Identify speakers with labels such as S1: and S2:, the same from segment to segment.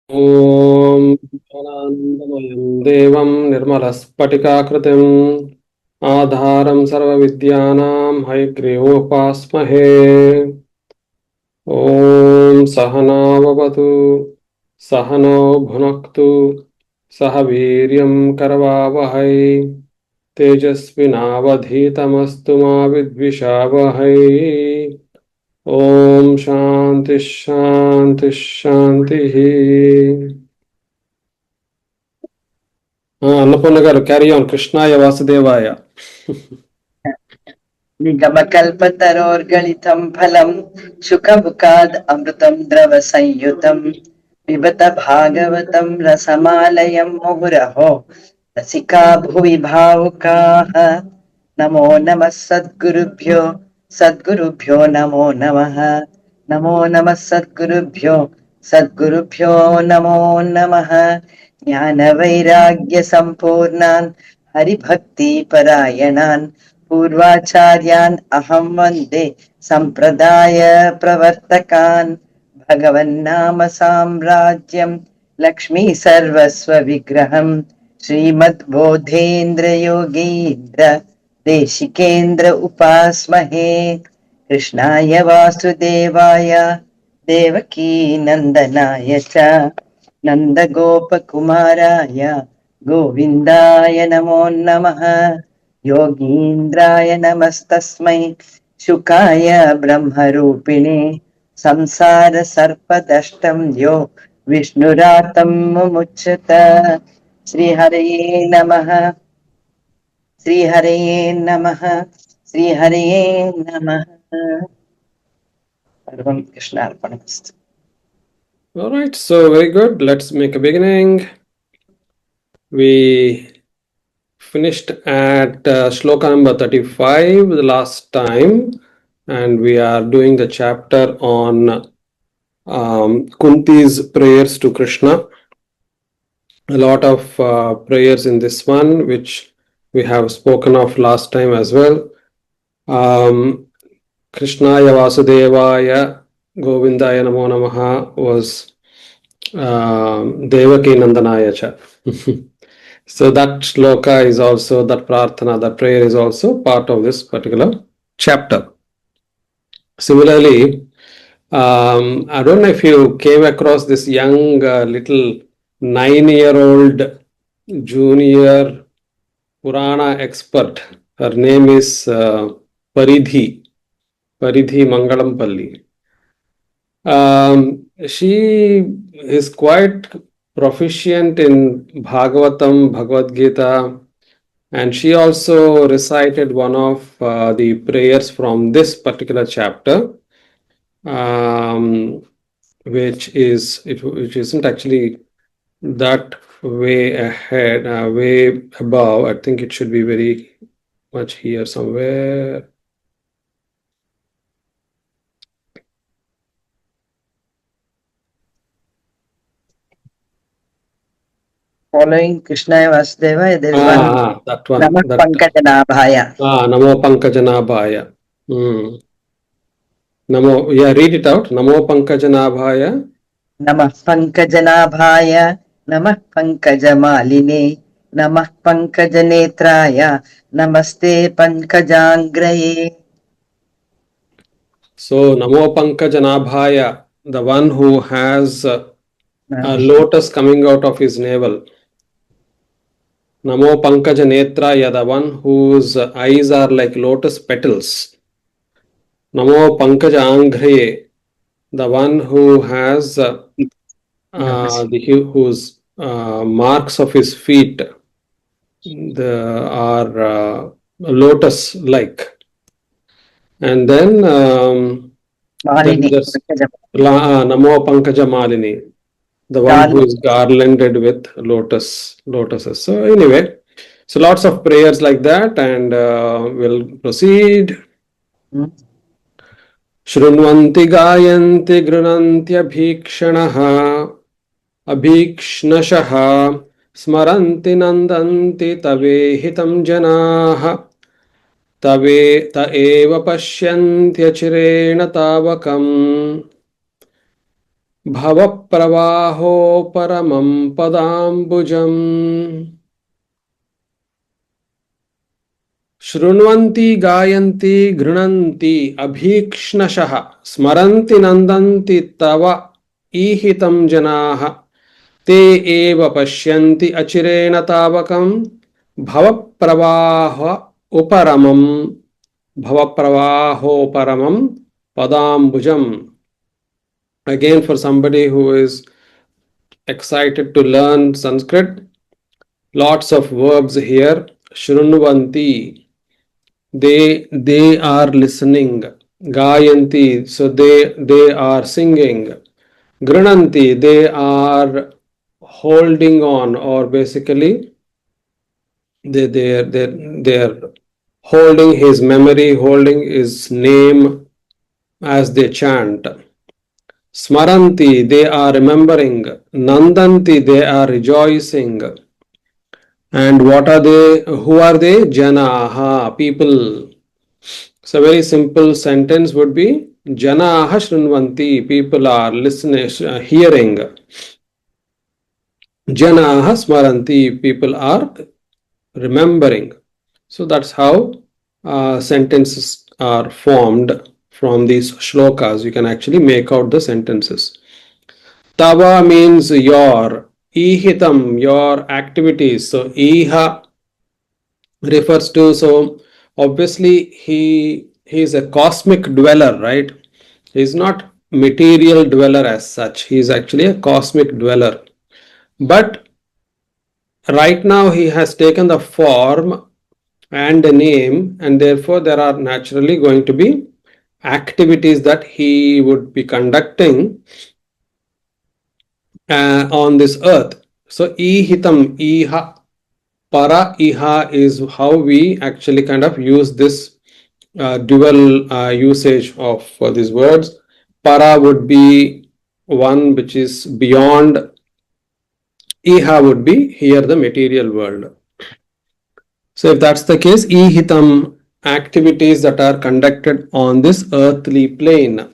S1: ॐ ज्ञानानन्दमयं देवं निर्मलस्फटिकाकृतिम् आधारं सर्वविद्यानां हयग्रीवोपास्महे। ॐ सहना भवतु सहनो भुनक्तु सह वीर्यं करवावहै तेजस्विनावधीतमस्तु मा विद्विषावहै। ॐ शान्ति शान्ति शान्तिः. అన్నపూర్ణ గారు క్యారీ ఆన్. కృష్ణాయ వాసుదేవాయ.
S2: निगमकल्पतरोर्गलितं फलं शुकमुखाद् अमृतं द्रव संयुतं पिबत भागवतं रसमालयं मुहुरहो रसिका भुवि भावुकाः। नमो नमः सद्गुरुभ्यो नमो नमः। नमो नमः सद्गुरुभ्यो नमो नमः। ज्ञानवैराग्य सम्पूर्णान् हरिभक्तिपरायणान् पूर्वाचार्यान् अहं वन्दे सम्प्रदाय प्रवर्तकान्। भगवन्नाम साम्राज्यं लक्ष्मी सर्वस्व विग्रहं श्रीमद्बोधेन्द्र योगीन्द्र देशिकेन्द्र उपास्महे। कृष्णाय वासुदेवाय देवकी नन्दनाय च नन्दगोपकुमाराय गोविन्दाय नमो नमः। योगीन्द्राय नमस्तस्मै शुकाय ब्रह्मरूपिणे संसार सर्पदष्टं यो विष्णुरातं मुमुच्यत। श्रीहरये नमः श्रीहरये नमः श्रीहरये नमः। सर्वं कृष्णार्पणमस्तु।
S1: All right, so very good. Let's make a beginning. We finished at shloka number 35 the last time, and we are doing the chapter on Kunti's prayers to Krishna. A lot of prayers in this one, which we have spoken of last time as well. Krishnaya Vasudevaya Govindaya Namo Namaha was Devaki Nandanaya Cha. So that shloka is also, that prarthana, that prayer is also part of this particular chapter. Similarly, I don't know if you came across this young little 9-year-old junior Purana expert. Her name is Paridhi Mangalampalli. She is quite proficient in Bhagavatam, Bhagavad Gita, and she also recited one of the prayers from this particular chapter, which isn't actually that way ahead, way above. I think it should be very much here somewhere.
S2: Following Krishnaya Vasudevaya, there is one.
S1: That one.
S2: Namah Pankajanaabhaya.
S1: Namo Pankajanaabhaya. Namo, yeah, read it out. Namo Pankajanaabhaya.
S2: Namah Pankajanaabhaya. Namah Pankajamaline. Namah Pankajanetraya. Namaste Pankajangraye.
S1: So, Namo Pankajanaabhaya, the one who has a lotus coming out of his navel. Namo Pankajanetraya, the one whose eyes are like lotus petals. Namo Pankajangraye, the one who has whose marks of his feet are lotus-like. And then there's Namo Pankaja Malini, the one who is garlanded with lotuses. So anyway, so lots of prayers like that, and we'll proceed. Shrunvanti gayanti grunantyabhikshanaha abhikshnashaha smaranti nandanti tavehitam janaha tave ta eva pashyantyachirena tavakam भवप्रवाहो परमं पदाम्बुजम् शृण्वन्ति गायन्ति गृह्णन्ति अभीक्ष्णशः स्मरन्ति नन्दन्ति तव ईहितं जनाः ते एव पश्यन्ति अचिरेण तावकं भवप्रवाहोपरमं पदाम्बुजम्. Again, for somebody who is excited to learn Sanskrit, lots of verbs here. Shrunvanti, they are listening. Gayanti, so they are singing. Grananti, they are holding on, or basically they're holding his memory, holding his name as they chant. Smaranti, they are remembering. Nandanti, they are rejoicing. And what are they? Who are they? Janaha, people. So, a very simple sentence would be Janaha Shrunvanti, people are listening, hearing. Janaha Smaranti, people are remembering. So, that's how sentences are formed from these shlokas. You can actually make out the sentences. Tava means your, ihitam, your activities. So, iha refers to, so obviously he is a cosmic dweller, right? He is not material dweller as such. He is actually a cosmic dweller. But right now he has taken the form and a name, and therefore there are naturally going to be activities that he would be conducting on this earth. So ihitam, iha, para, iha is how we actually kind of use this dual usage of these words. Para would be one which is beyond. Iha would be here the material world. So if that's the case, ihitam, activities that are conducted on this earthly plane.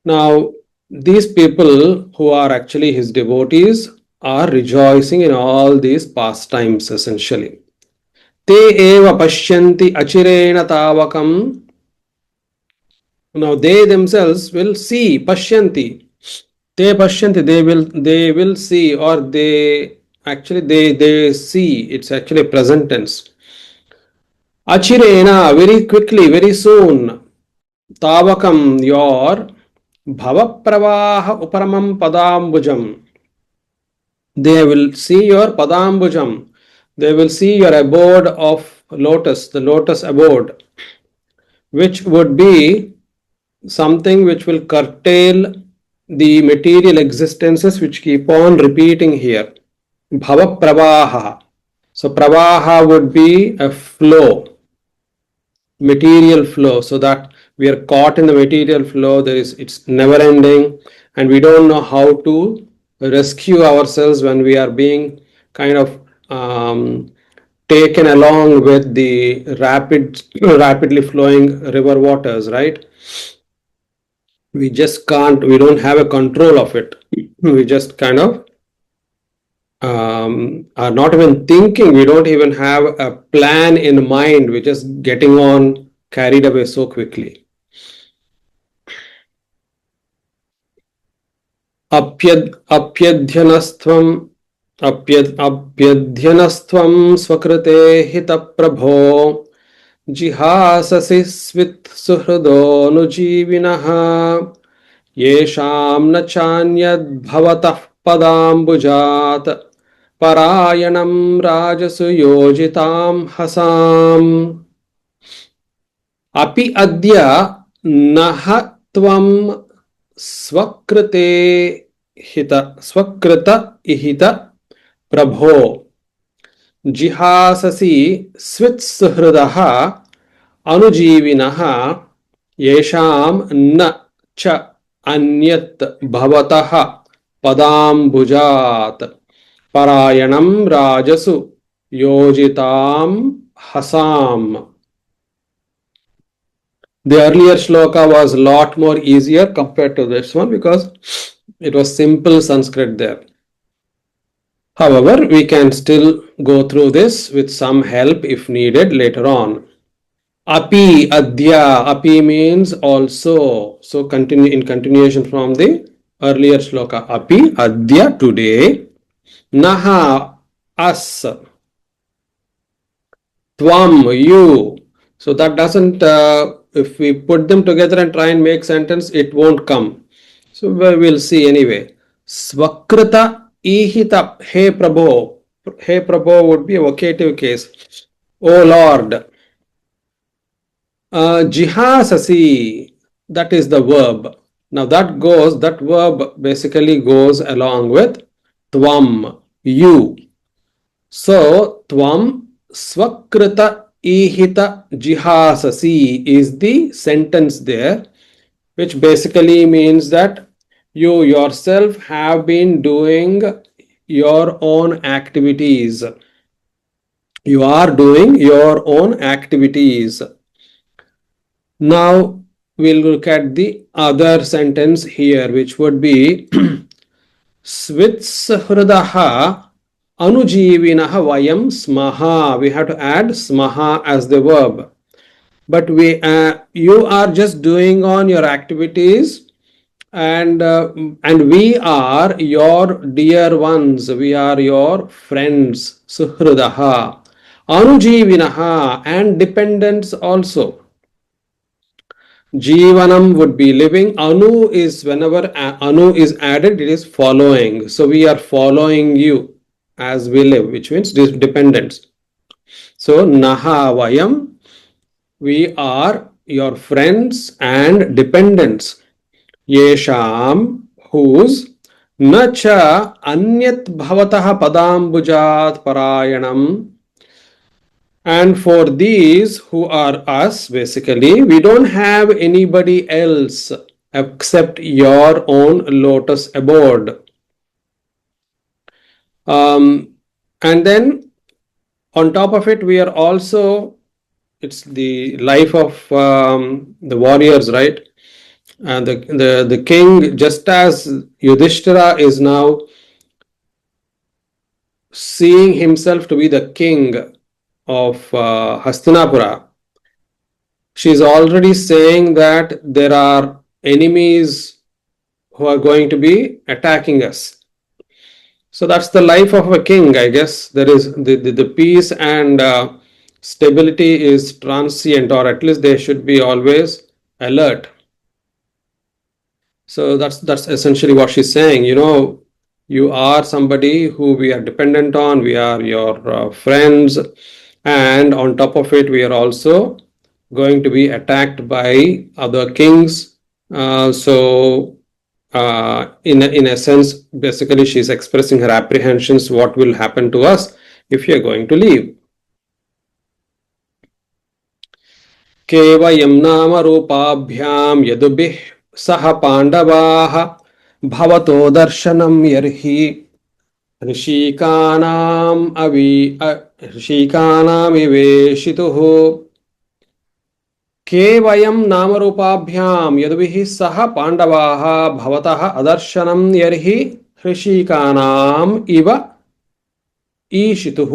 S1: Now, these people who are actually his devotees are rejoicing in all these pastimes essentially. Te eva pashyanti achirena tavakam. Now they themselves will see, pashyanti. Te pashyanti, they will see, or they see. It's actually present tense. Achirena, very quickly, very soon. Tavakam, your bhavapravaha uparamam padambujam. They will see your padambujam. They will see your abode of lotus, the lotus abode, which would be something which will curtail the material existences which keep on repeating here. Bhava pravaha. So pravaha would be a flow, material flow, so that we are caught in the material flow. It's never ending, and we don't know how to rescue ourselves when we are being kind of taken along with the rapidly flowing river waters, right? We just can't, we don't have a control of it. We just kind of are not even thinking, we don't even have a plan in mind, we're just getting on carried away so quickly. Apyadhyanastvam swakrite hita prabho जिहाससि स्वित्सुहृदोऽनुजीविनः येषां न चान्यद्भवतः पदाम्बुजात् परायणं राजसु योजितां हसाम् अपि अद्य नः त्वं स्वकृत इहित प्रभो जिहाससि स्वित्सुहृदः अनुजीविनः येषां न च अन्यत् भवतः पदाम्बुजात् परायणं राजसु योजितां हसाम्. The earlier shloka was a lot more easier compared to this one because it was simple Sanskrit there. However, we can still go through this with some help if needed later on. Api, adya, api means also. So continue in continuation from the earlier shloka. Api, adya, today. Naha, us. Tvam, you. So that doesn't, if we put them together and try and make sentence, it won't come. So we'll see anyway. Svakrita ihita, He Prabhu. He Prabhu would be a vocative case. O Lord. Jihasasi, that is the verb. Now that verb basically goes along with tvam, you. So, tvam svakrita ihita jihasasi is the sentence there, which basically means that you yourself have been doing your own activities. You are doing your own activities. Now, we'll look at the other sentence here, which would be Svitshrudaha Anujivinaha vayam smaha. We have to add smaha as the verb. But you are just doing on your activities, and we are your dear ones. We are your friends. Suhrudaha. Anujivinaha, and dependents also. Jivanam would be living. Anu is whenever anu is added, it is following. So we are following you as we live, which means dependence. So naha vayam, we are your friends and dependents. Yesham, whose nacha anyat bhavataha padambujat parayanam. And for these who are us, basically, we don't have anybody else except your own lotus abode. And then on top of it, we are also, it's the life of the warriors, right? And the king, just as Yudhishthira is now seeing himself to be the king of Hastinapura, she's already saying that there are enemies who are going to be attacking us. So that's the life of a king, I guess. There is the peace and stability is transient, or at least they should be always alert. So that's essentially what she's saying. You are somebody who we are dependent on. We are your friends, and on top of it, we are also going to be attacked by other kings. In a sense, basically, she's expressing her apprehensions what will happen to us if you're going to leave. Kevayam nama rupabhyam yadubih saha pandavaha bhavato darshanam yarhi ऋषिकानाम iveshituhu केवयं नामरूपाभ्याम यदुभिः सह पांडवाः भवतः अदर्शनं यर्हि ऋषिकानाम इव ईशितुः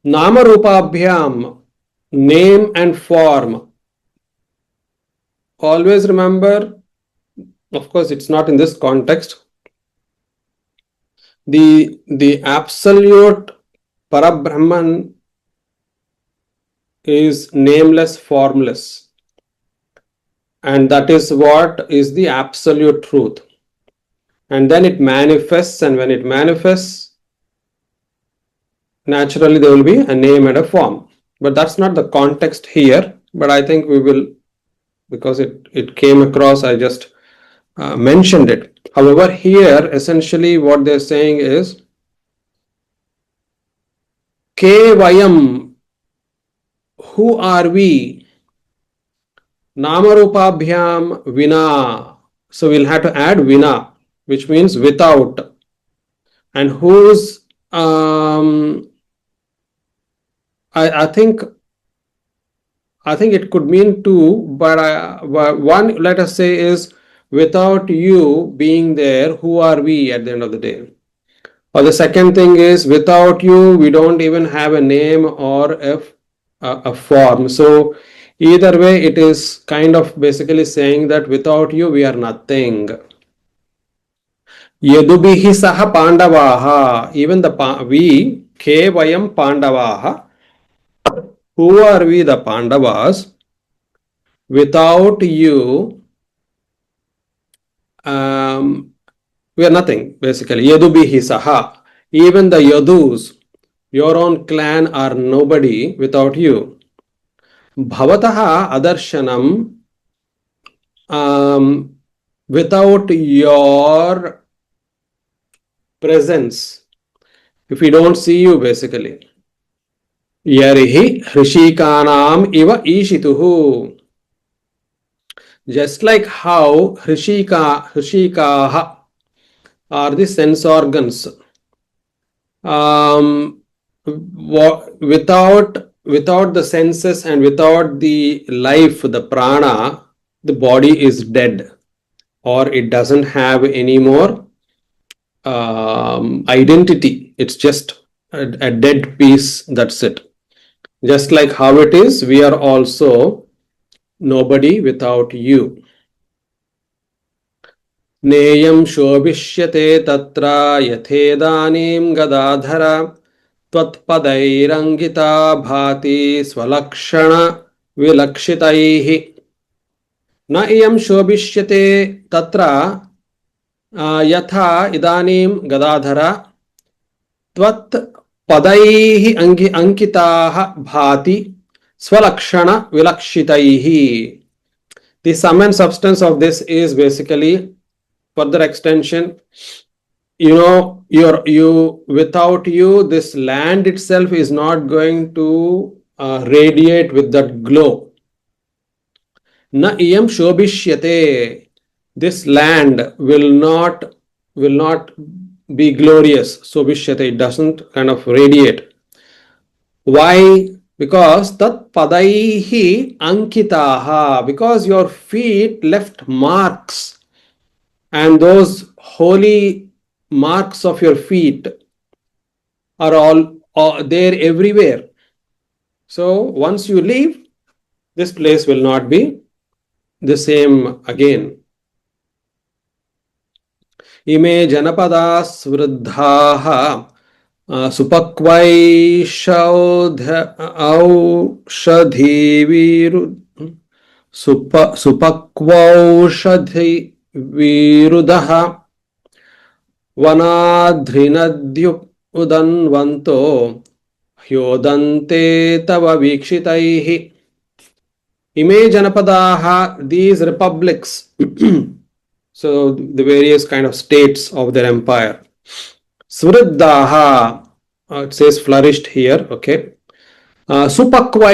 S1: नामरूपाभ्याम, name and form. Always remember, of course it's not in this context, the absolute Parabrahman is nameless, formless, and that is what is the absolute truth. And then it manifests, and when it manifests, naturally there will be a name and a form. But that's not the context here, but I think we will, because it came across, I just mentioned it. However, here essentially what they're saying is Ke Vayam, who are we? Namarupabhyam Vina. So we'll have to add Vina, which means without. And whose, I think I think it could mean two, but one, let us say, is without you being there, who are we at the end of the day? Or the second thing is, without you, we don't even have a name or a form. So either way, it is kind of basically saying that without you, we are nothing. Yadubihi saha pandavaha. Even we, ke vayam pandavaha. Who are we, the Pandavas? Without you, we are nothing, basically. Yadubihi saha. Even the Yadus, your own clan, are nobody without you. Bhavataha adarshanam. Without your presence, if we don't see you, basically. Yarihi hrishikanam iva ishituhu. Just like how hrishikaha are the sense organs. Without the senses and without the life, the prana, the body is dead, or it doesn't have any more identity. It's just a dead piece. That's it. Just like how it is, we are also nobody without you. नेयं शोभिष्यते तत्र यथेदानीं गदाधर त्वत्पदैरङ्गिता भाति स्वलक्षण विलक्षितैः न इयं शोभिष्यते तत्र यथा इदानीं गदाधर त्वत्पदैः अंकिताः भाति स्वलक्षण विलक्षितैः. The sum and substance of this is basically further extension. Without you, this land itself is not going to radiate with that glow. Na iyam shobhishyate. This land will not be glorious. Shobhishyate, it doesn't kind of radiate. Why? Because tat padaihi ankitaha. Because your feet left marks. And those holy marks of your feet are all there everywhere. So once you leave, this place will not be the same again. Ime janapadas vruddhaha supakvaushadhi virudaha vanadhrinadhyudanvanto hyodante tava vikshitaihi. Ime janapadaha, these republics, so the various kind of states of their empire. Svriddhaha, it says flourished here, okay. Supakva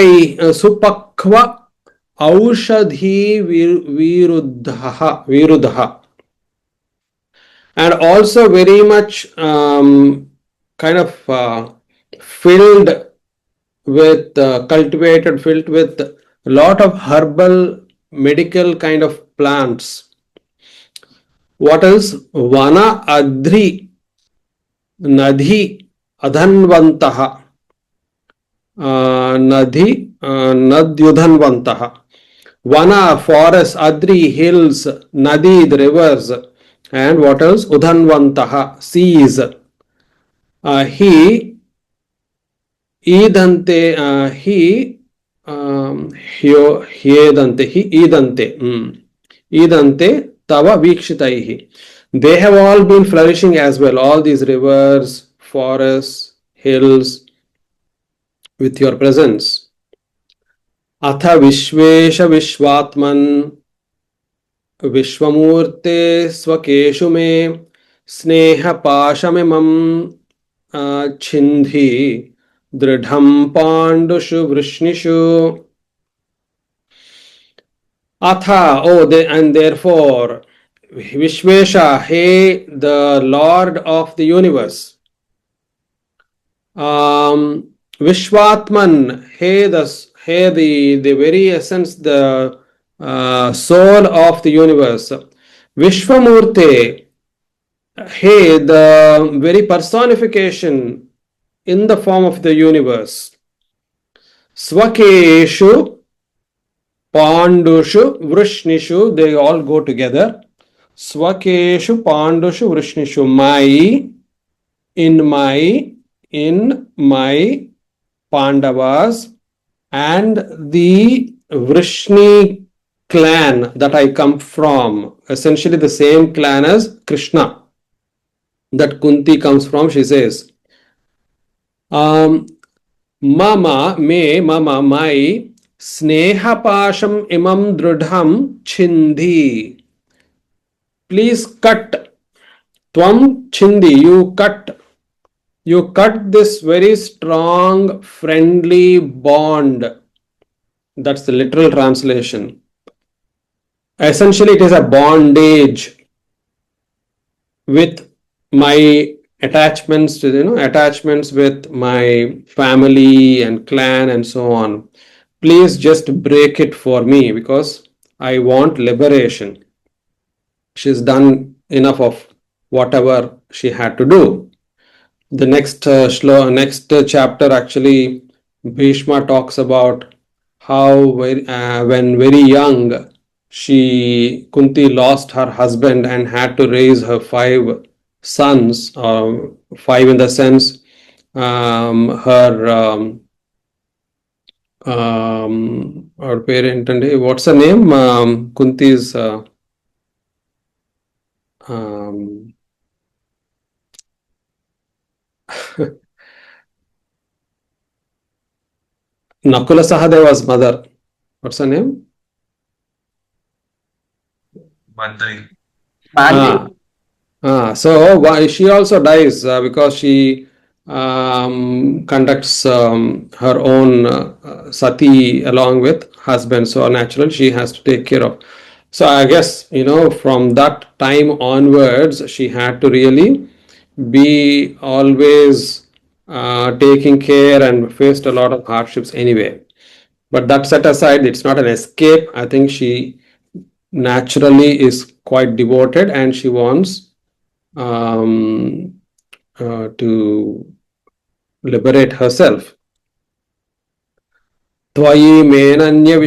S1: aushadhi viruddha. And also very much kind of filled with cultivated, filled with a lot of herbal medical kind of plants. What else? Vana adri nadhi adhanvantaha. Nadyudhanvantaha. Vana, forest, adri, hills, nadi, the rivers, and what else? Udhanvantaha, seas. He idante, idante tava vikshitaihi. They have all been flourishing as well, all these rivers, forests, hills, with your presence. Atha vishvesha vishvatman vishvamurte swakeshu me sneha pashamimam chindhi dridham pandushu vrishnishu. Atha, and therefore, Vishvesha, hey, the Lord of the universe. Vishvatman, hey, hey, the very essence, the soul of the universe. Vishwamurte, hey, the very personification in the form of the universe. Swakeshu, Pandushu, Vrishnishu, they all go together. Swakeshu, Pandushu, Vrishnishu, in my Pandavas, and the Vrishni clan that I come from, essentially the same clan as Krishna that Kunti comes from, she says. Mama, my snehapasham imam drudham chindi. Please cut. Tvam chindi, you cut this very strong, friendly bond. That's the literal translation. Essentially, it is a bondage with my attachments to, attachments with my family and clan and so on. Please just break it for me because I want liberation. She's done enough of whatever she had to do. The next chapter, actually, Bhishma talks about how when very young, Kunti lost her husband and had to raise her 5 sons, 5 in the sense, her parent, and what's her name? Kunti's Nakula Sahadeva's mother. What's her name?
S3: Mandri.
S1: So why she also dies because she conducts her own sati along with husband. So naturally she has to take care of. So I guess, from that time onwards, she had to really be always taking care and faced a lot of hardships anyway. But that set aside, it's not an escape. I think she naturally is quite devoted and she wants to liberate herself. Tvayi menanya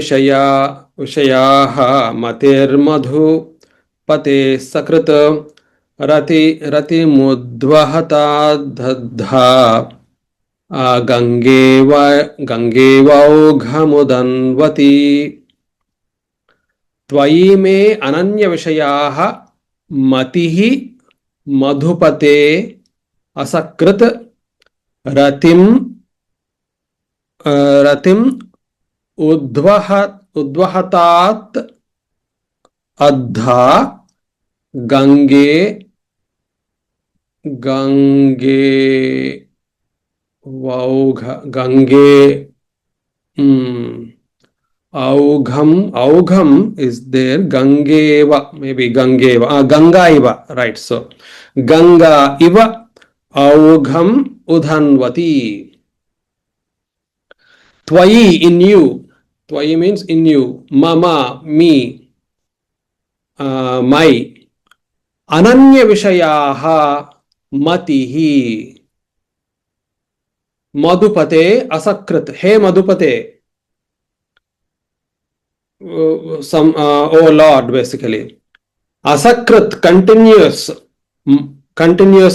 S1: vishayaha matirmadhu pate sakrita rati mudvahata dhadha gangevaughmudanvati. Tvayi me ananya vishayaha matihi madhupate asakrit ratim udvahatat adha gange Augham is there. Gangeva, maybe Gangaiva, right? So Ganga iva augham udhanvati. Twayi, in you. Twayi means in you. Mama, me. My. Ananya vishayaha matihi. Madhupate asakrit. Hey Madhupate. Oh Lord, basically. Asakrit, continuous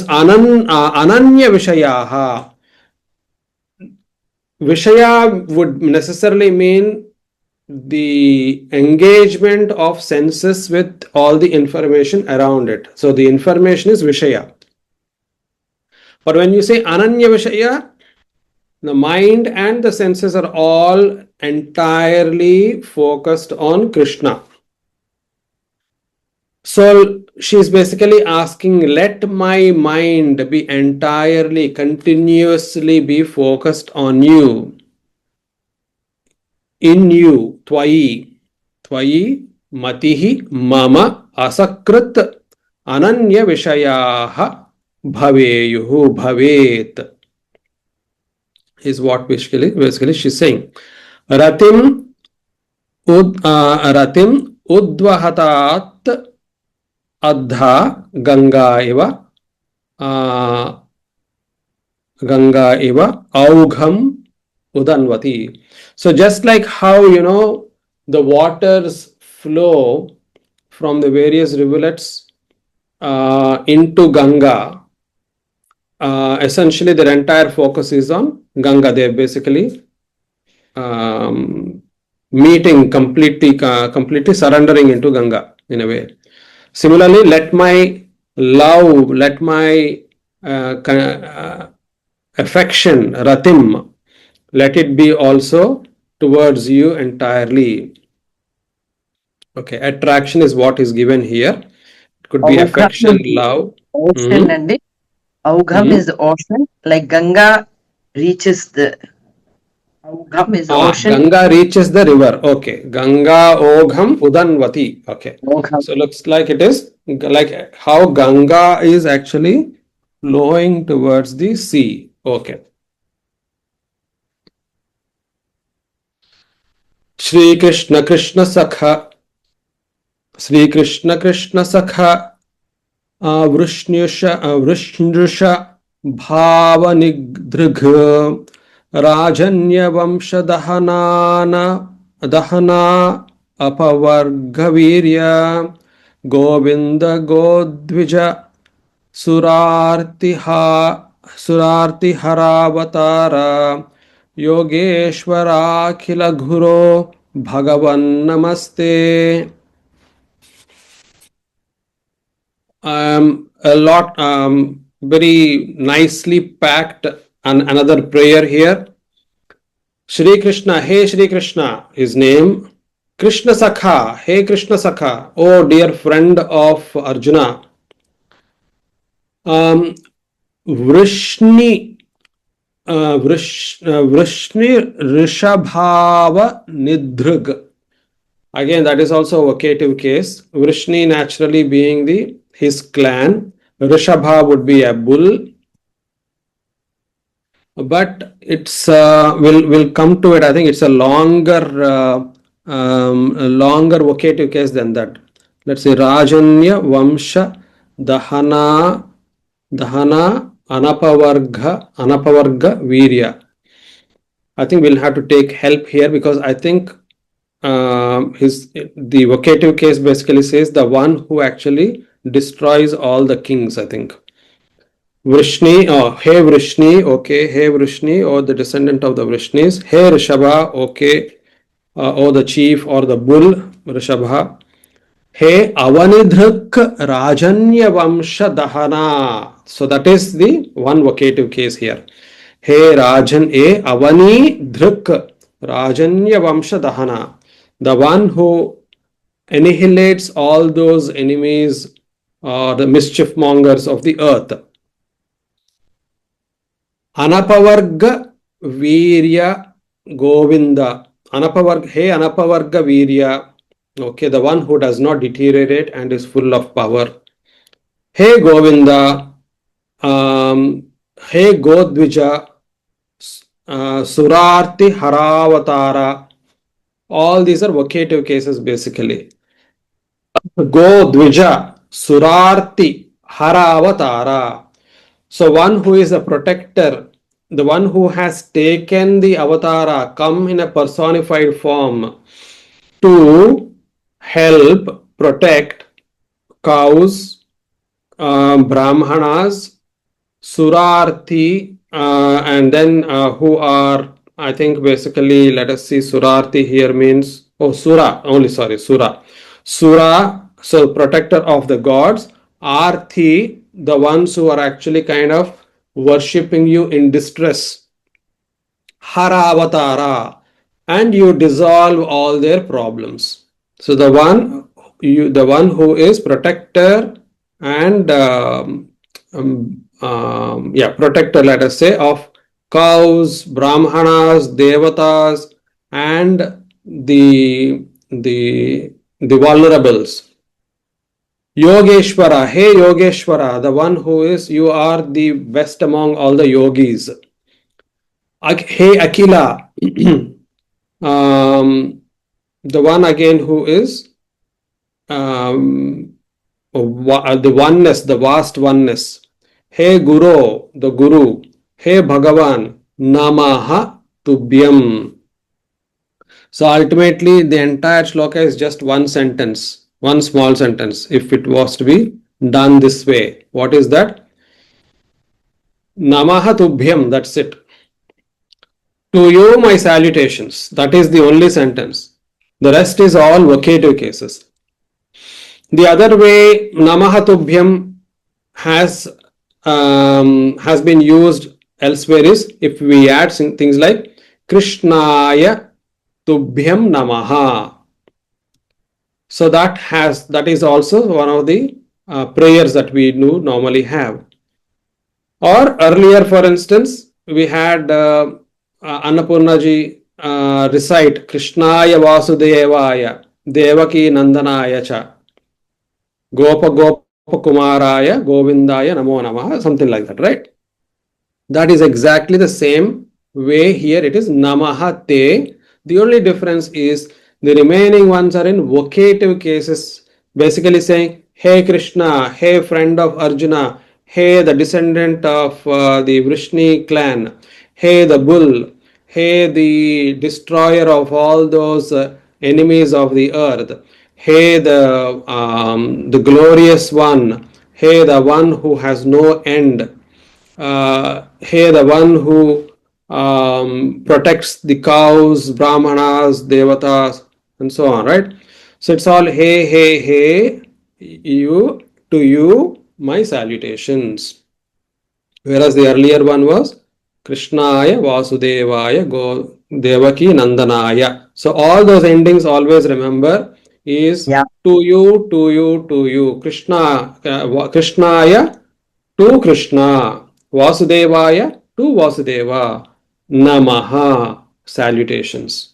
S1: ananya vishayaha. Vishaya would necessarily mean the engagement of senses with all the information around it. So the information is Vishaya. But when you say Ananya Vishaya, the mind and the senses are all entirely focused on Krishna. So she's basically asking, let my mind be entirely, continuously be focused on you. In you, Twayi matihi mama asakrit ananya vishayaha bhaveyuhu bhavet is what basically she's saying. Ratim Ratim Udvahatat Adha Ganga Iva Ganga Iva Augham Udanvati. So just like how the waters flow from the various rivulets into Ganga, essentially their entire focus is on Ganga. They're basically meeting completely surrendering into Ganga in a way. Similarly, let my love, let my affection, Ratim, let it be also towards you entirely. Okay, attraction is what is given here. It could be affection, love.
S2: Ocean అండి. Augham is the ocean. Like Ganga reaches the Augham is the ocean.
S1: Ganga reaches the river. Okay. Ganga Ogham Udanvati. Okay.
S2: Augham.
S1: So looks like it is like how Ganga is actually flowing towards the sea. Okay. Shri Krishna Krishna Sakha. Shri Krishna Krishna Sakha. Vrishnusha Bhavanigdrigh Rajanya Dahana Apavargavirya Govinda Godvija Surarti Haravatara Yogeshwara Khila Guru Bhagavan Namaste. A lot very nicely packed another prayer here. Shri Krishna, hey Shri Krishna, his name. Krishna Sakha, hey Krishna Sakha, oh dear friend of Arjuna. Vrishni Rishabhava Nidhrug. Again, that is also a vocative case. Vrishni naturally being his clan. Rishabha would be a bull. But it's we'll come to it. I think it's a longer vocative case than that. Let's say Rajanya Vamsha Dahana Anapavarga Virya. I think we'll have to take help here because I think the vocative case basically says the one who actually destroys all the kings, I think. Vrishni, hey Vrishni, okay, hey Vrishni, or the descendant of the Vrishnis. Hey Rishabha, okay, or the chief or the bull, Rishabha. Hey Avanidhruk Rajanya Vamsha Dahana. So that is the one vocative case here. Hey Rajan, Avani Dhruk Rajanya Vamsha Dahana. The one who annihilates all those enemies or the mischief mongers of the earth. Anapavarga Virya Govinda. Hey Anapavarga Virya. Okay, the one who does not deteriorate and is full of power. Hey Govinda. Hey Godvija. Surarti Haravatara. All these are vocative cases basically. Godvija. Surarti Haravatara. So one who is a protector, the one who has taken the avatara, come in a personified form to help protect cows, brahmanas, surarthi, and then who are, I think basically, let us see, surarthi here means, sura, only sorry, sura. Sura, so protector of the gods. Arthi, the ones who are actually kind of worshipping you in distress. Haravatara, and you dissolve all their problems. So the one who is protector and protector, let us say, of cows, brahmanas, devatas, and the vulnerables. Yogeshwara, hey Yogeshwara, the one who is, you are the best among all the yogis. Hey Akila, the one again who is the oneness, the vast oneness. Hey Guru, the Guru. Hey Bhagavan, Namaha Tubhyam. So ultimately, the entire shloka is just one sentence, one small sentence. If it was to be done this way, what is that? Namaha Tubhyam, that's it. To you, my salutations. That is the only sentence. The rest is all vocative cases. The other way, Namaha Tubhyam has been used elsewhere is if we add things like Krishnaya Tubhyam Namaha. So that is also one of the prayers that we do normally have. Or earlier, for instance, we had Annapurnaji recite Krishnaya Vasudevaya Devaki Nandanaya Cha Gopa Gopa Kumaraya Govindaya Namo Namaha, something like that, right? That is exactly the same way here. It is Namaha Te. The only difference is the remaining ones are in vocative cases, basically saying, Hey Krishna, hey friend of Arjuna, hey the descendant of the Vrishni clan, hey the bull, hey the destroyer of all those enemies of the earth, hey the glorious one, hey the one who has no end, hey, the one who protects the cows, brahmanas, devatas, and so on, right? So it's all hey, hey, hey, you, to you, my salutations. Whereas the earlier one was Krishnaya, Vasudevaya, Go, Devaki, Nandanaya. So all those endings always remember is
S2: Yeah.
S1: to you, to you, to you. Krishnaya to Krishna, Vasudevaya to Vasudeva, Namaha, salutations.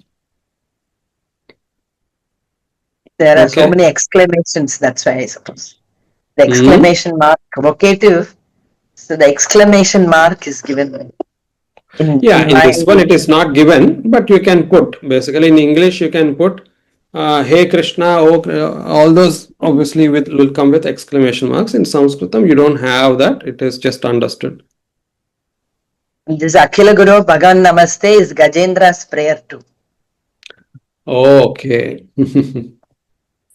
S2: There are so
S1: Okay.
S2: many exclamations, that's why I suppose. The exclamation mark, vocative, so the exclamation mark is given
S1: Yeah,
S2: in
S1: in
S2: my
S1: this one it is not given, but you can put, basically in English you can put Hey Krishna, oh, all those obviously will come with exclamation marks. In Sanskritam you don't have that, it is just understood.
S2: this Akhila Guru Bhagan Namaste is Gajendra's prayer too.
S1: Okay.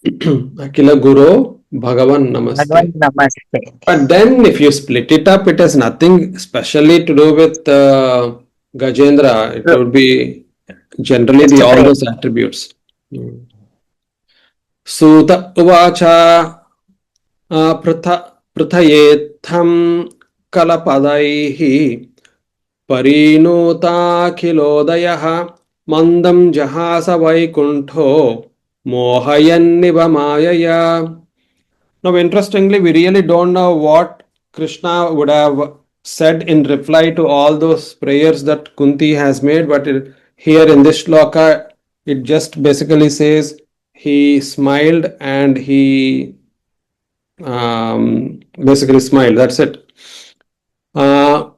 S1: Akila Guru Bhagavan
S2: Bhagavan
S1: Namaste.
S2: Namaste.
S1: But then, if you split it up, it has nothing specially to do with Gajendra. It
S2: So,
S1: would be generally
S2: just
S1: the
S2: a
S1: all
S2: prayer.
S1: those attributes. Suta uvacha prithayetham kalapadaihi parinutakilodayah mandam jahasa vaikuntho mohayanniva mayaya. Now, interestingly, we really don't know what Krishna would have said in reply to all those prayers that Kunti has made, but here in this shloka, it just basically says he smiled and he basically smiled. That's it. Prithaya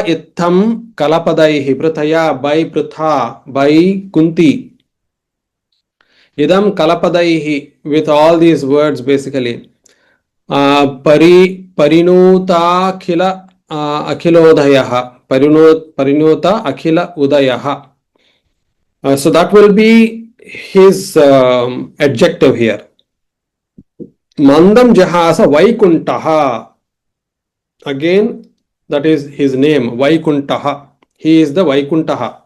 S1: ittham kalapadaihi. Prithaya by Pritha, by Kunti. Idam kalapadaihi, with all these words basically. Parinuta khila akhilodayah. Parinuta akhila udayah. So that will be his adjective here. Mandam jahasa vaikuntaha. Again, that is his name, Vaikuntaha. He is the Vaikuntaha.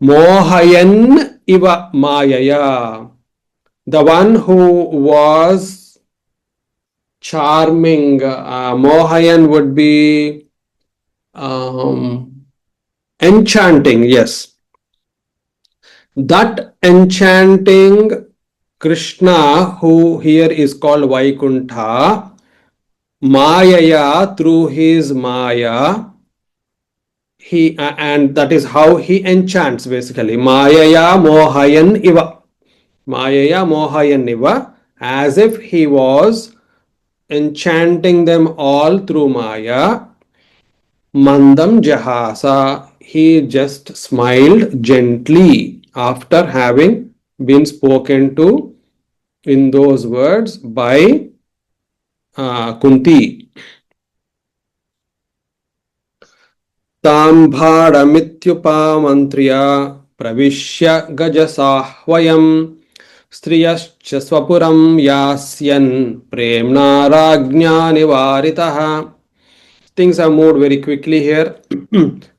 S1: Mohayan iva mayaya. The one who was charming. Mohayan would be enchanting, yes. That enchanting Krishna, who here is called Vaikuntha, Mayaya, through his Maya, he and that is how he enchants basically. Mayaya Mohayan Iva. Mayaya Mohayan Iva, as if he was enchanting them all through Maya. Mandam Jahasa, he just smiled gently after having been spoken to in those words by Kunti. ताम्भाडमित्युपामन्त्र्य प्रविश्य गजसाह्वयम् स्त्रियश्च स्वपुरं यास्यन् प्रेम्णा राज्ञा निवारितः. Things have moved very quickly here.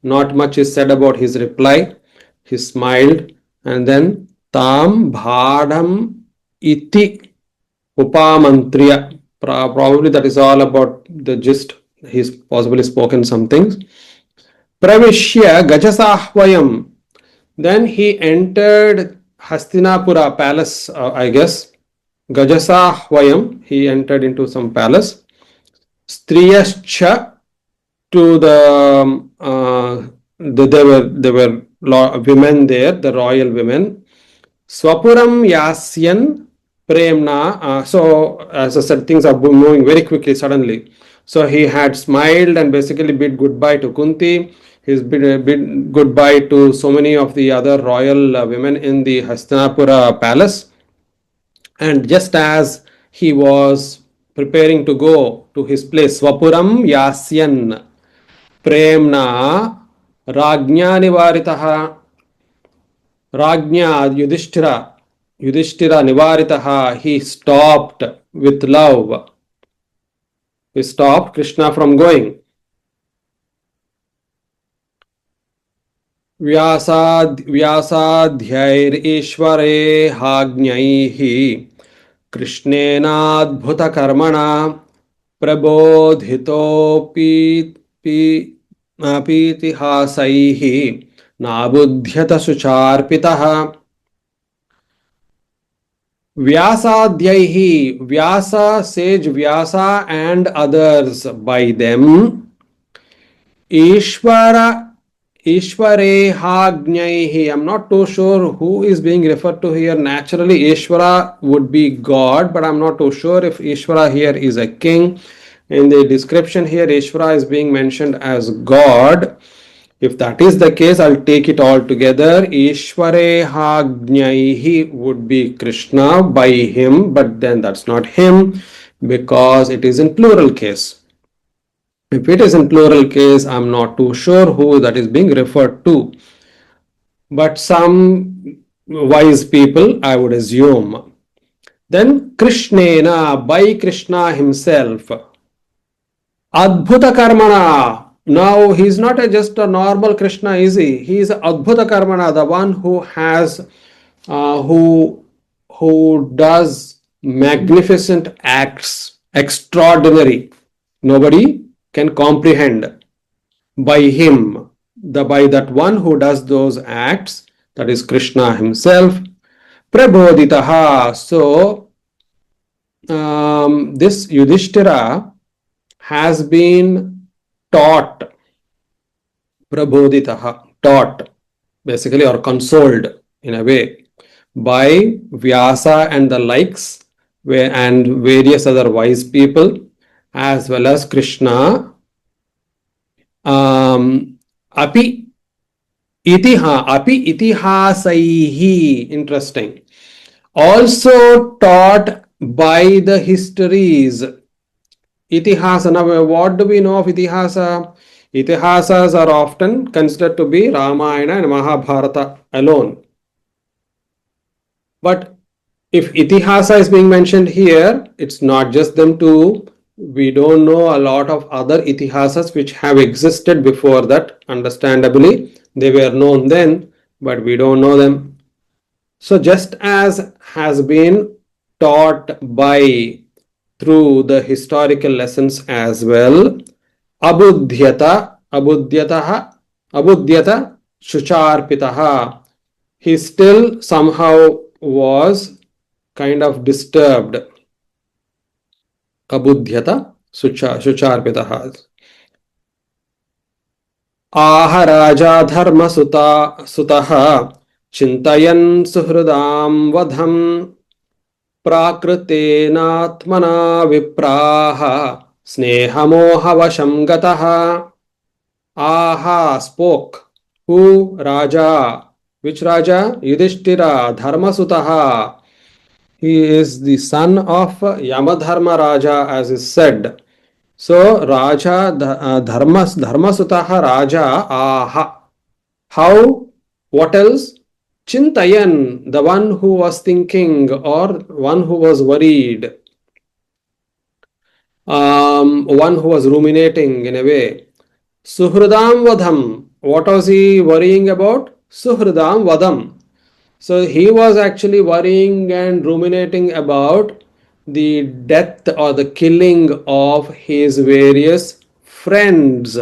S1: Not much is said about his reply. He smiled and then tam bhadam iti upamantriya. Probably that is all about the gist. He's possibly spoken some things. Pravishya Gajasahvayam. Then he entered Hastinapura palace, I guess. Gajasahvayam. He entered into some palace. Striyascha, to there were women there, the royal women. Swapuram Yasyan Premna. So, as I said, things are moving very quickly suddenly. So, he had smiled and basically bid goodbye to Kunti. He's bid goodbye to so many of the other royal women in the Hastinapura palace. And just as he was preparing to go to his place, Swapuram Yasyan Premna Rajnya Nivaritaha. Rajnya Yudhishthira Nivaritaha, he stopped with love. He stopped Krishna from going. व्यासाध्यायैर ईश्वरे हाज्ञैः कृष्णेनाद्भुतकर्मणा प्रबोधितोऽपीतिहासैः नाबुध्यत सुचार्पितः. Vyasadhyaihi, Vyasa, sage Vyasa and others by them. Ishwarehajnaihi, I'm not too sure who is being referred to here. Naturally, Ishvara would be God, but I'm not too sure if Ishvara here is a king. In the description here, Ishvara is being mentioned as God. If that is the case, I'll take it all together. Ishwarehajnaihi would be Krishna, by him, but then that's not him because it is in plural case. If it is in plural case, I'm not too sure who that is being referred to. But some wise people, I would assume. Then Krishnena, by Krishna himself. Adbhuta Karmana. Now he is not just a normal Krishna, is he? He is Adbhuta Karmana, the one who has, who does magnificent acts, extraordinary. Nobody can comprehend. By him, by that one who does those acts, that is Krishna himself. Prabodhitaha. So this Yudhishthira has been taught, prabodhitaha, taught, basically, or consoled in a way, by Vyasa and the likes, and various other wise people, as well as Krishna. Api itihasaihi, interesting. Also taught by the histories. Itihasa. Now, what do we know of Itihasa? Itihasas are often considered to be Ramayana and Mahabharata alone. But if Itihasa is being mentioned here, it's not just them two. We don't know a lot of other Itihasas which have existed before that. Understandably, they were known then, but we don't know them. So just as has been taught by through the historical lessons as well, abudhyata shucharpitaha, he still somehow was kind of disturbed. Abudhyata shucharpitaha. Aha raja dharma sutaha chintayan suhridam vadham Prakrutenatmana vipraha snehamohavasham gataha. Aha spoke. Who? Raja. Which Raja? Yudhishthira, Dharmasutaha. He is the son of Yamadharma Raja, as is said. So, Raja, Dharmasutaha Raja, aha. How? What else? Chintayan, the one who was thinking or one who was worried, one who was ruminating in a way. Suhridam Vadham. What was he worrying about? Suhridam Vadham. So he was actually worrying and ruminating about the death or the killing of his various friends.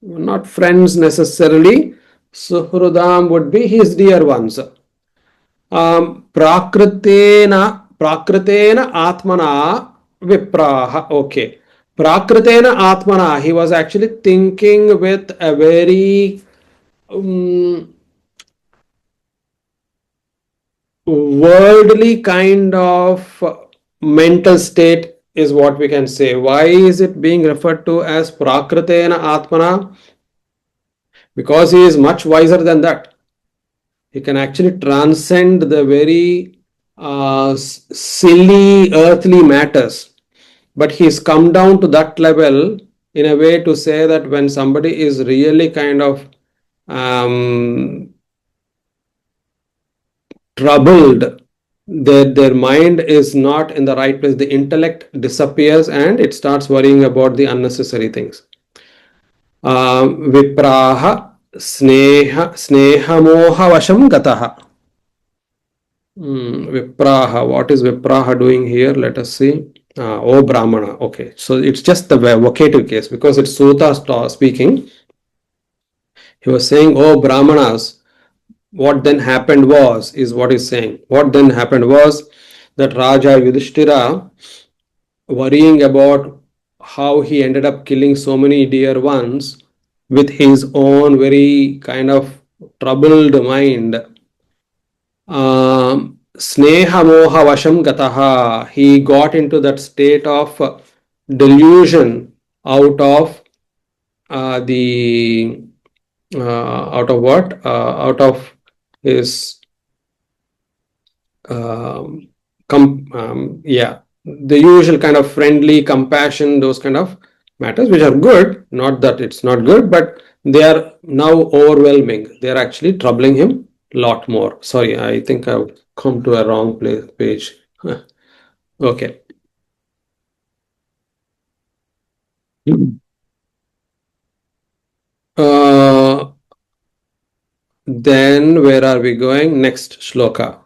S1: Not friends necessarily. Suhrudam would be his dear ones. Prakritena atmana vipraha. Okay. Prakritena atmana. He was actually thinking with a very worldly kind of mental state is what we can say. Why is it being referred to as Prakritena Atmana? Because he is much wiser than that. He can actually transcend the very silly earthly matters. But he's come down to that level in a way to say that when somebody is really kind of troubled, their mind is not in the right place, the intellect disappears and it starts worrying about the unnecessary things. Vipraha snehamoha vasham gataha. Vipraha, what is Vipraha doing here? Let us see. Oh Brahmana. Okay, so it's just the vocative case because it's Suta speaking. He was saying, oh Brahmanas, what then happened was, is what he's saying. What then happened was that Raja Yudhishthira, worrying about how he ended up killing so many dear ones with his own very kind of troubled mind, Sneha Moha Vasham Gataha, he got into that state of delusion out of the out of what? Out of his yeah, the usual kind of friendly compassion, those kind of matters, which are good. Not that it's not good, but they are now overwhelming. They are actually troubling him a lot more. Sorry, I think I've come to a wrong page. Okay. Then where are we going? Next shloka.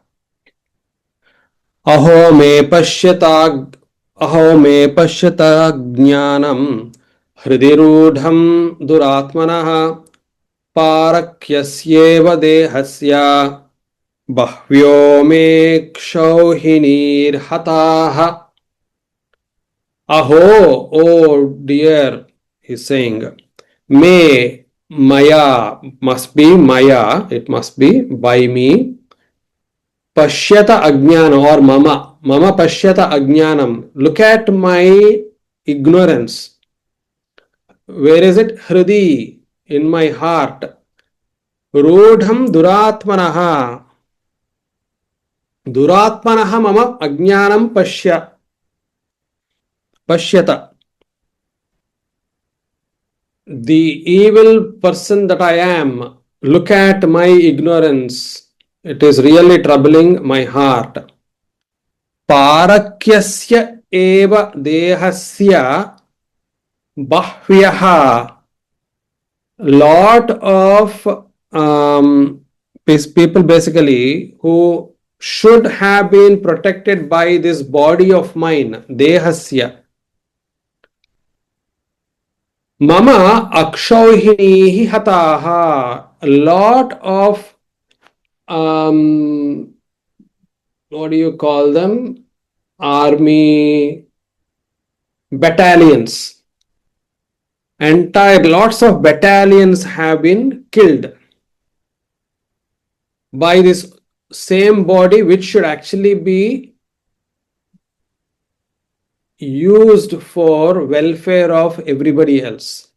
S1: अहो मे पश्यता ज्ञानम हृदि रूढ़ं दुरात्मनः पारक्यस्येव देहस्य बह्व्यो मे क्षौहिणीर्हताः. Aho, oh dear, he's saying, may, maya, must be maya, it must be by me. Pashyata ajnanam or mama pashyata ajnanam. Look at my ignorance. Where is it? Hridi, in my heart. Rudham duratmanaha. Duratmanaha mama ajnanam pashyata. The evil person that I am, look at my ignorance. It is really troubling my heart. Parakyasya eva dehasya bahvyaha. Lot of people basically who should have been protected by this body of mine, dehasya. Mama akshauhinihi hataha. A lot of what do you call them? Army battalions. Entire lots of battalions have been killed by this same body, which should actually be used for welfare of everybody else.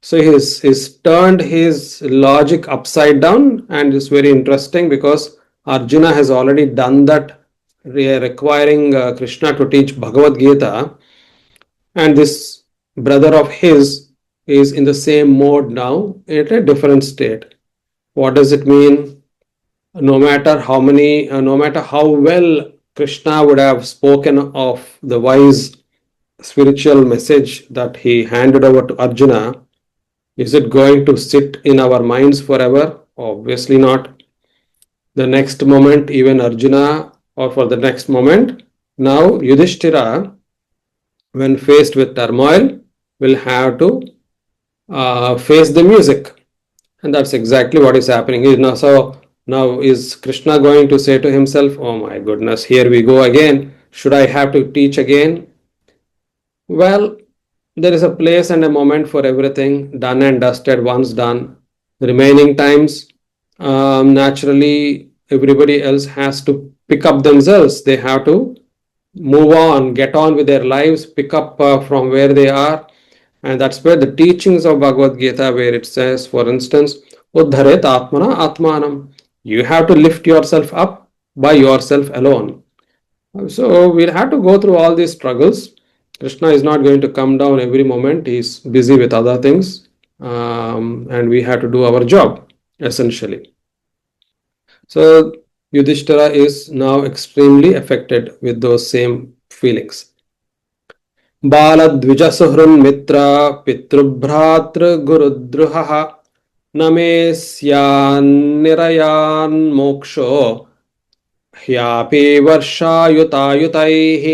S1: So he's turned his logic upside down, and it's very interesting because Arjuna has already done that, requiring Krishna to teach Bhagavad Gita, and this brother of his is in the same mode now at a different state. What does it mean? No matter how well Krishna would have spoken of the wise spiritual message that he handed over to Arjuna, is it going to sit in our minds forever? Obviously not. The next moment, even Arjuna, or for the next moment, now Yudhishthira, when faced with turmoil, will have to face the music. And that's exactly what is happening. So now is Krishna going to say to himself, oh my goodness, here we go again. Should I have to teach again? Well, there is a place and a moment for everything. Done and dusted, once done. The remaining times, naturally, everybody else has to pick up themselves. They have to move on, get on with their lives, pick up from where they are. And that's where the teachings of Bhagavad Gita, where it says, for instance, Uddharet Atmana Atmanam. You have to lift yourself up by yourself alone. So we'll have to go through all these struggles. Krishna is not going to come down every moment. He's busy with other things. And we have to do our job, essentially. So Yudhishthira is now extremely affected with those same feelings. बालद्विजसुहृन्मित्र पितृभ्रातृगुरुद्रुहः न मे स्यान्निरयान्मोक्षो happy वर्षायुतायुतैः.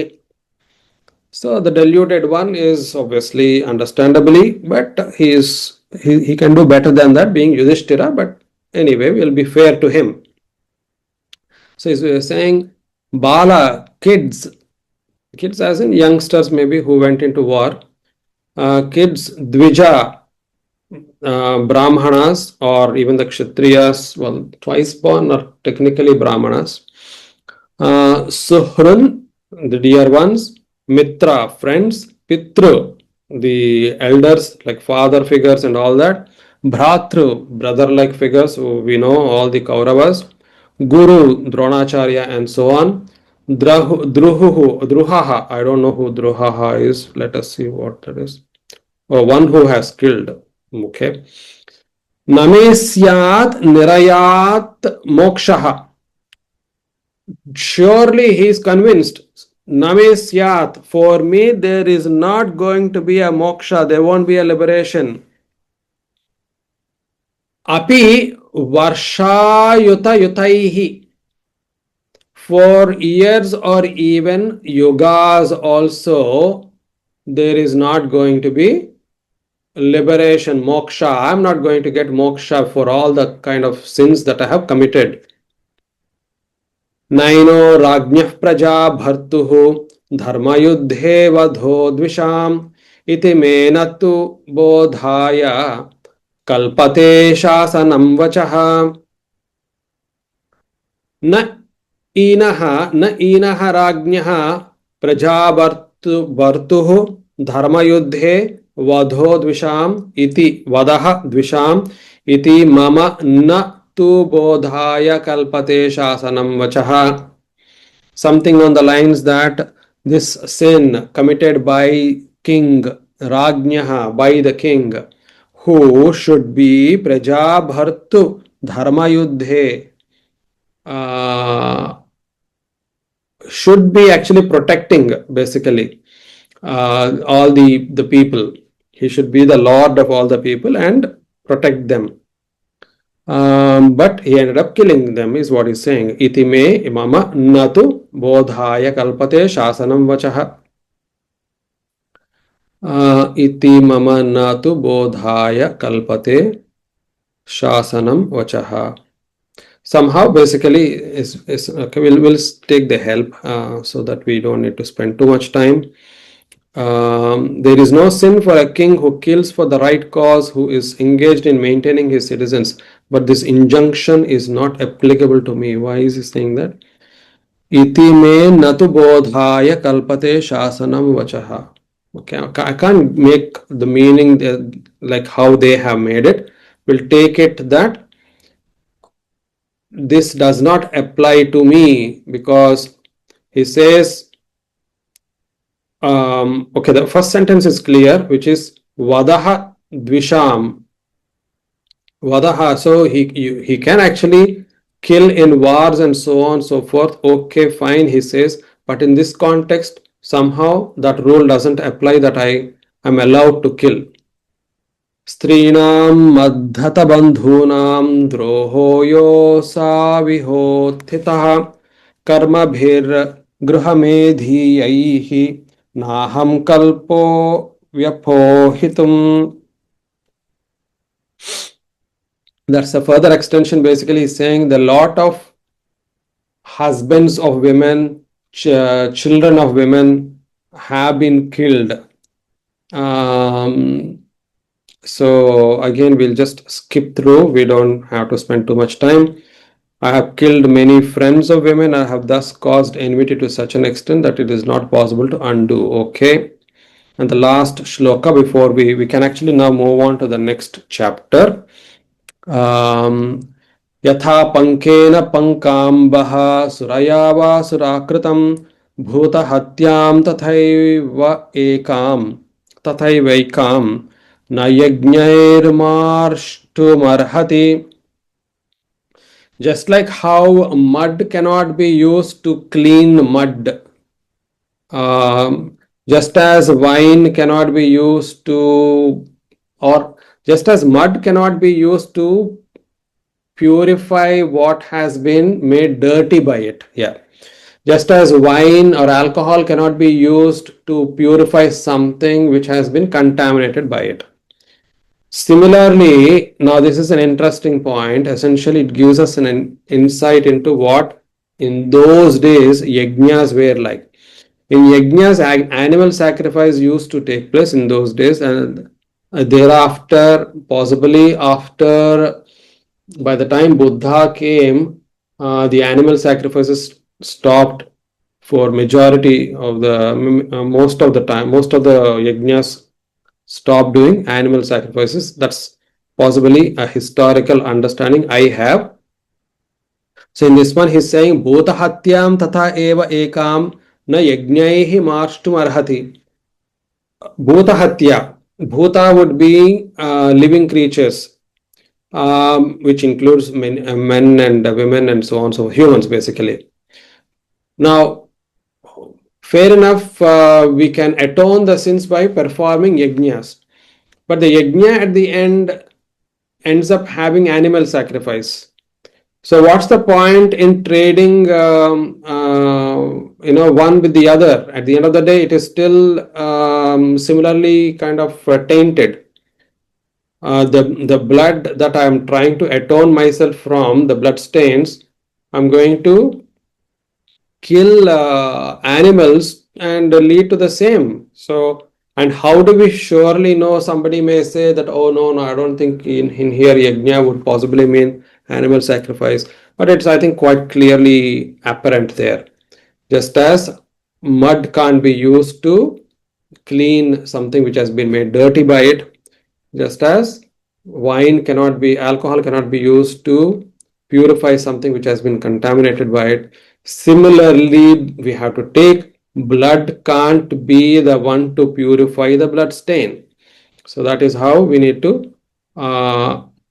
S1: So the deluded one is obviously understandably, but he can do better than that, being Yudhishthira, but anyway, we'll be fair to him. So he's saying Bala, kids as in youngsters maybe who went into war, kids, Dvija, Brahmanas, or even the Kshatriyas, well, twice born are technically Brahmanas. Suhrun, the dear ones, Mitra, friends, Pitru, the elders like father figures and all that, Bhratru, brother like figures, who we know, all the Kauravas, Guru, Dronacharya, and so on. Druhaha, I don't know who Druhaha is. Let us see what that is. Oh, one who has killed. Okay. Namesyat nirayat mokshaha. Surely he is convinced. Namesyat, for me there is not going to be a moksha, there won't be a liberation. Api varshayuta yutaihi. For years or even yugas also, there is not going to be liberation, moksha. I'm not going to get moksha for all the kind of sins that I have committed. Naino rajnyah praja bhartuhu dharma yuddhe vadho dvisham iti menatu bodhaya kalpate shasanam vachaha. Na ईनः राज्ञः प्रजावर्तुः धर्मयुद्धे वधो द्विषाम् इति वदः द्विषाम् इति मम न तु बोधाय कल्पते शासनं वचः. Something on the lines that this sin committed by king Rajnyaha, by the king, who should be Prajabhartu Dharmayuddhe, should be actually protecting basically all the people. He should be the lord of all the people and protect them. But he ended up killing them, is what he's saying. Iti me mama natu bodhaya kalpate shasanam vachaha. Iti mama natu bodhaya kalpate shasanam vachaha. Somehow basically okay, we'll take the help so that we don't need to spend too much time. There is no sin for a king who kills for the right cause, who is engaged in maintaining his citizens, but this injunction is not applicable to me. Why is he saying that? Iti me natu bodhaya kalpate shasanam vachaha. Okay, I can't make the meaning like how they have made it. We'll take it that this does not apply to me because he says, okay, the first sentence is clear, which is Vadaha Dvisham. Vadaha, so he can actually kill in wars and so on and so forth. Okay, fine, he says, but in this context, somehow that rule doesn't apply that I am allowed to kill. स्त्रीणां मद्धतबन्धूनां द्रोहो योऽसाविहोत्थितः कर्मभिर्गृहमेधीयैः नाहं कल्पो व्यपोहितुम्. That's a further extension. Basically, he's saying the lot of husbands of women, children of women have been killed. So again, we'll just skip through. We don't have to spend too much time. I have killed many friends of women. I have thus caused enmity to such an extent that it is not possible to undo. Okay. And the last shloka before we can actually now move on to the next chapter. यथा पंकेन पंकाम्बः सुरया वा सुराकृतं भूतहत्यां तथैवैकां न यज्ञैर्मार्ष्टुमर्हति. Just like how mud cannot be used to clean mud, just as wine cannot be used to, or just as mud cannot be used to purify what has been made dirty by it. Yeah. Just as wine or alcohol cannot be used to purify something which has been contaminated by it. Similarly, now this is an interesting point. Essentially, it gives us an insight into what in those days yajnas were like. In yajnas, animal sacrifice used to take place in those days, and thereafter, possibly after, by the time Buddha came, the animal sacrifices stopped for majority of the most of the time. Most of the yajnas stop doing animal sacrifices. That's possibly a historical understanding I have. So in this one, he's saying, Bhuta hatyam tatha eva ekam na yajnaihi marshtum arhati. Bhuta hatya. Bhuta would be living creatures, which includes men and women and so on. So humans basically. Now, fair enough, we can atone the sins by performing yajnas. But the yajna at the end ends up having animal sacrifice. So what's the point in trading, one with the other? At the end of the day, it is still similarly kind of tainted. The blood that I am trying to atone myself from, the blood stains, I'm going to kill animals and lead to the same. So, and how do we surely know? Somebody may say that, oh no, I don't think in here yajna would possibly mean animal sacrifice, but it's, I think, quite clearly apparent there. Just as mud can't be used to clean something which has been made dirty by it, just as alcohol cannot be used to purify something which has been contaminated by it. Similarly, we have to take blood can't be the one to purify the blood stain. So that is how we need to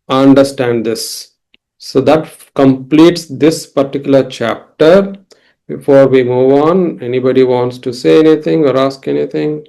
S1: understand this. So that completes this particular chapter. Before we move on, anybody wants to say anything or ask anything?